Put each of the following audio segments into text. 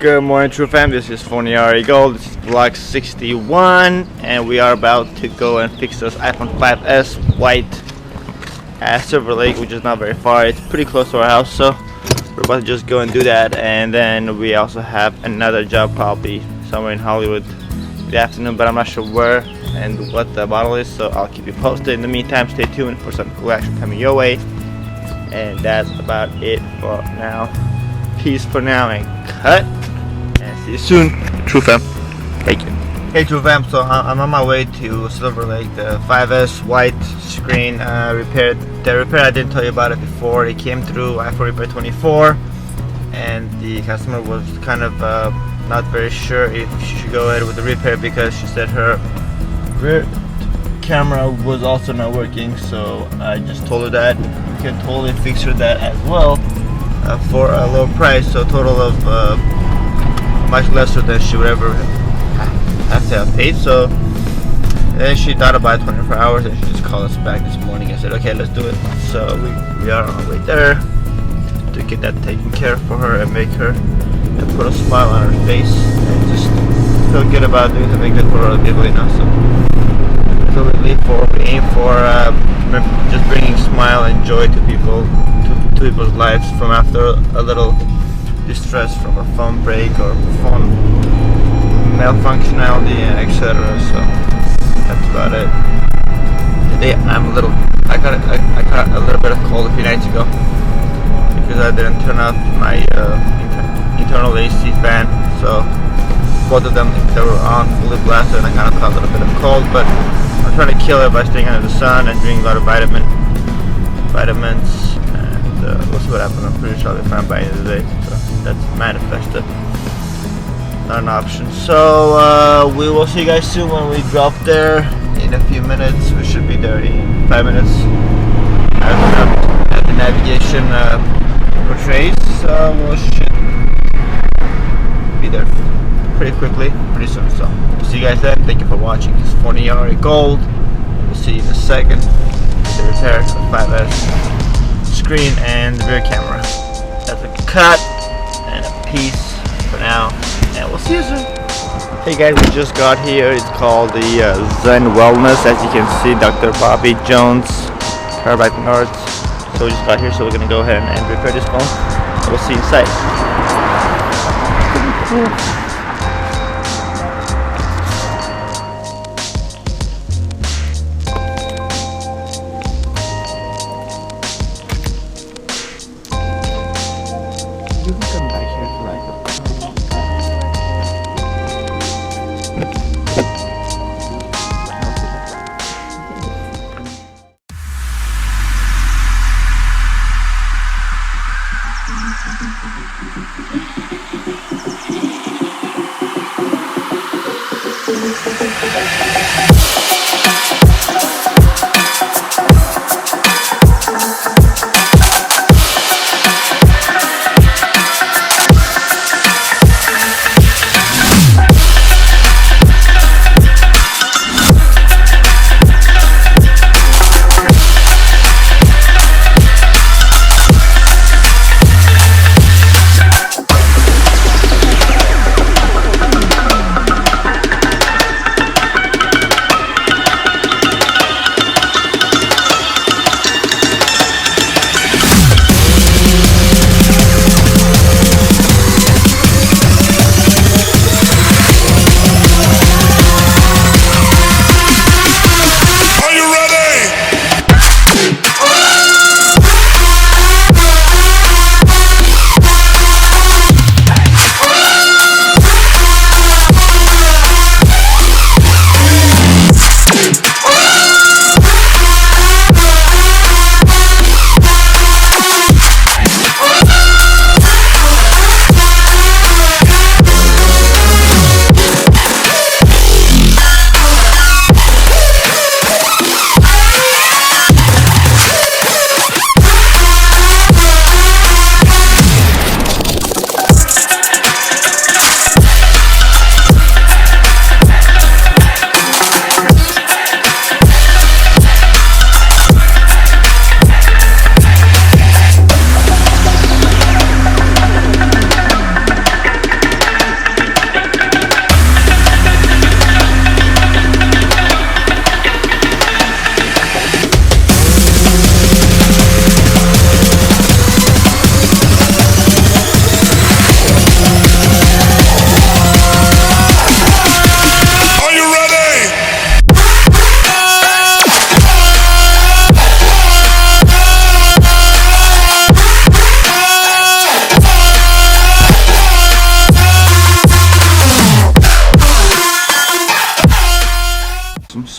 Good morning, True Fam. This is Phon-Er. This is vlog 61, and we are about to go and fix this iPhone 5s white at Silver Lake, which is not very far. It's pretty close to our house, so we're about to just go and do that. And then we also have another job, probably somewhere in Hollywood in the afternoon, but I'm not sure where and what the model is, so I'll keep you posted. In the meantime, stay tuned for some cool action coming your way. And that's about it for now. Peace for now and cut. And see you soon, True Fam. Thank you. Hey True Fam, so I'm on my way to Silver Lake. The 5S white screen repaired. The repair, I didn't tell you about it before. It came through iPhone Repair 24, and the customer was kind of not very sure if she should go ahead with the repair because she said her rear camera was also not working. So I just told her that we can totally fix her that as well for a low price, so a total of much lesser than she would ever have to have paid. So then she thought about it 24 hours and she just called us back this morning and said, okay, let's do it. So we are on our way there to get that taken care of for her and make her and put a smile on her face and just feel good about doing something good for other people, you know. So that's what we live for. We aim for just bringing smile and joy to people, to people's lives from after a little distress from a phone break or phone malfunctionality, etc. So that's about it. Today I got a little bit of cold a few nights ago because I didn't turn off my internal AC fan. So both of them, they were on fully blasted, and I kind of caught a little bit of cold. But I'm trying to kill it by staying under the sun and drinking a lot of vitamins. And we'll see what happens. I'm pretty sure I'll be fine by the end of the day. So that's manifested. Not an option. So we will see you guys soon when we drop there in a few minutes. We should be there in 5 minutes. As the navigation portrays, we should be there pretty quickly, pretty soon. So we'll see you guys then. Thank you for watching. It's Phon-Er Gold. We'll see you in a second. The repair of 5S screen and the rear camera. That's a cut and a piece for now, and we'll see you soon. Hey guys, we just got here. It's called the Zen Wellness. As you can see, Dr. Bobby Jones, Chiropractic Arts. So we just got here, so we're gonna go ahead and repair this phone. We'll see you inside. You can come back here if you like.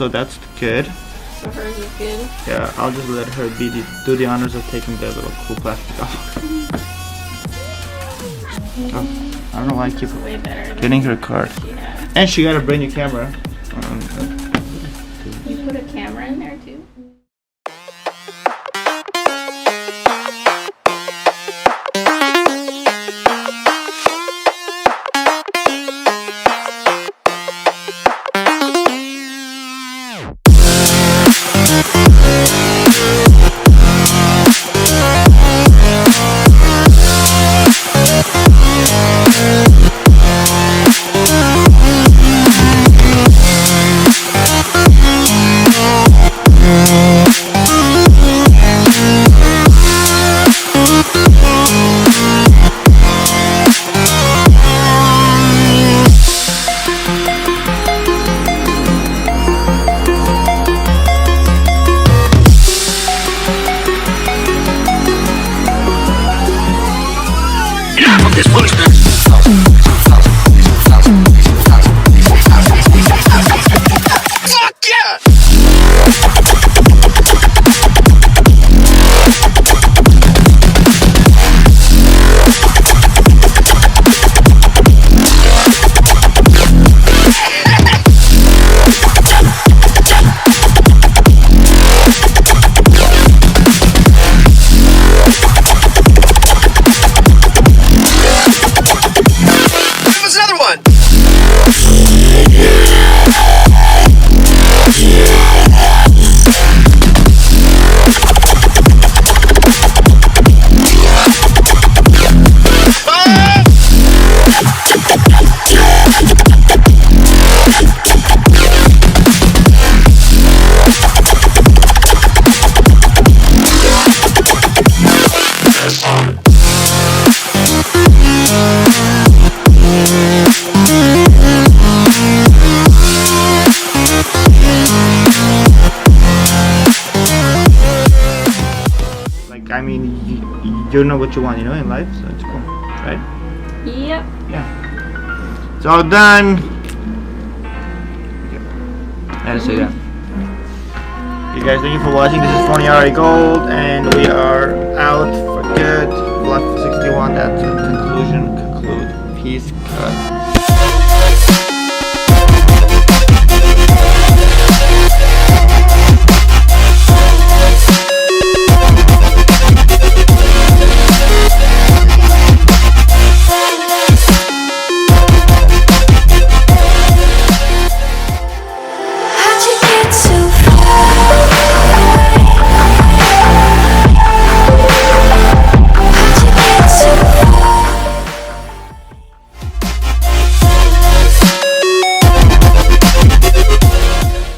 so that's good. So hers is good? Yeah, I'll just let her do the honors of taking the little cool plastic off. Oh, I don't know why I keep Way better getting her card. And she got a brand new camera. You put a camera in there too? I mean, you know what you want, you know, in life, so it's cool, right? Yep. Yeah. It's all done. Okay. I had to say that. You guys, thank you for watching. This is Phon-Er Gold, and we are out for good. Vlog 61. That's a conclude. Peace. Cut. How'd you get to